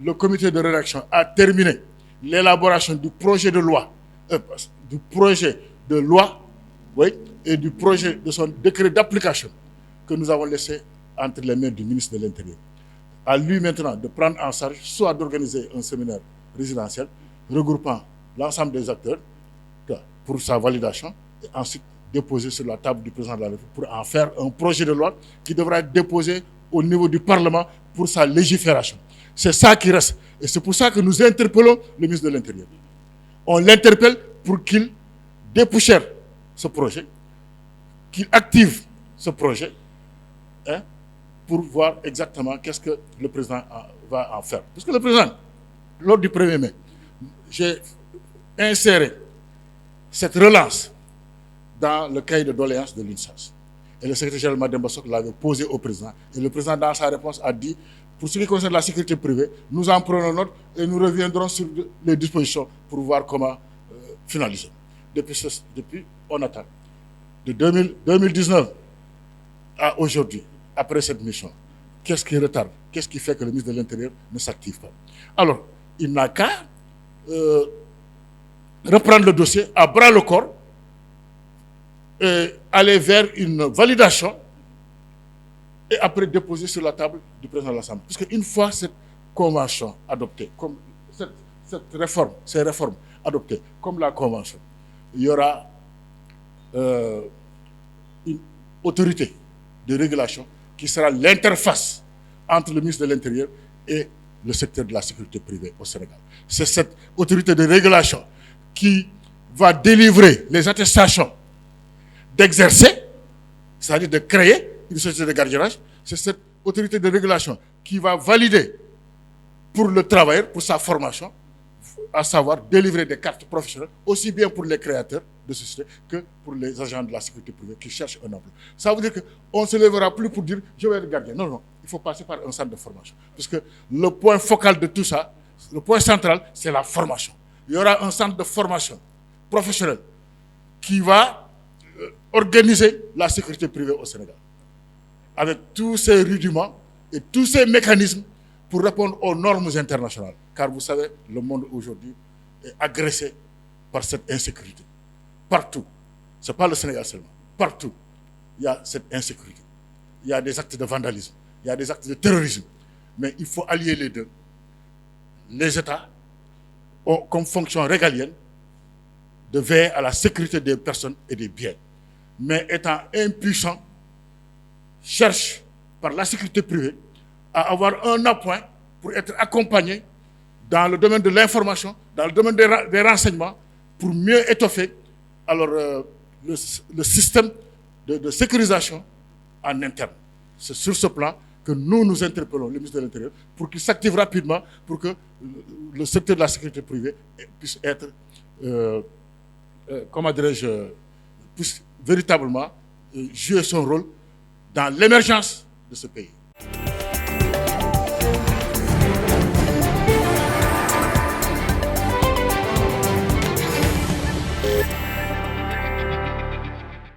le comité de rédaction a terminé l'élaboration du projet de loi, oui, et du projet de son décret d'application que nous avons laissé entre les mains du ministre de l'Intérieur. À lui maintenant de prendre en charge, soit d'organiser un séminaire résidentiel regroupant l'ensemble des acteurs pour sa validation et ensuite déposer sur la table du président de la République pour en faire un projet de loi qui devra être déposé au niveau du Parlement pour sa légifération. C'est ça qui reste. Et c'est pour ça que nous interpellons le ministre de l'Intérieur. On l'interpelle pour qu'il dépoussière ce projet, qu'il active ce projet, pour voir exactement qu'est-ce que le président va en faire. Parce que le président, lors du 1er mai, j'ai inséré cette relance dans le cahier de doléances de l'UNSAS. Et le secrétaire général Mademba Sock l'avait posé au président. Et le président, dans sa réponse, a dit, pour ce qui concerne la sécurité privée, nous en prenons note et nous reviendrons sur les dispositions pour voir comment finaliser. Depuis, on attend. De 2019 à aujourd'hui, après cette mission, qu'est-ce qui retarde? Qu'est-ce qui fait que le ministre de l'Intérieur ne s'active pas? Alors, il n'a qu'à reprendre le dossier à bras le corps et aller vers une validation et après déposer sur la table du président de l'Assemblée. Parce qu'une fois cette convention adoptée, comme ces réformes adoptées, comme la convention, il y aura une autorité de régulation qui sera l'interface entre le ministre de l'Intérieur et le secteur de la sécurité privée au Sénégal. C'est cette autorité de régulation qui va délivrer les attestations d'exercer, c'est-à-dire de créer une société de gardiennage. C'est cette autorité de régulation qui va valider pour le travailleur, pour sa formation, à savoir délivrer des cartes professionnelles, aussi bien pour les créateurs de société que pour les agents de la sécurité privée qui cherchent un emploi. Ça veut dire qu'on ne se lèvera plus pour dire « je vais être gardien ». Non, non, il faut passer par un centre de formation. Parce que le point focal de tout ça, le point central, c'est la formation. Il y aura un centre de formation professionnelle qui va organiser la sécurité privée au Sénégal, avec tous ces rudiments et tous ces mécanismes pour répondre aux normes internationales. Car vous savez, le monde aujourd'hui est agressé par cette insécurité. Partout. Ce n'est pas le Sénégal seulement. Partout, il y a cette insécurité. Il y a des actes de vandalisme. Il y a des actes de terrorisme. Mais il faut allier les deux. Les États ont comme fonction régalienne de veiller à la sécurité des personnes et des biens. Mais étant impuissants, cherchent par la sécurité privée à avoir un appoint pour être accompagnés dans le domaine de l'information, dans le domaine des renseignements, pour mieux étoffer alors, le système de sécurisation en interne. C'est sur ce plan que nous interpellons le ministre de l'Intérieur pour qu'il s'active rapidement pour que le secteur de la sécurité privée puisse être, comment dirais-je, puisse véritablement jouer son rôle dans l'émergence de ce pays.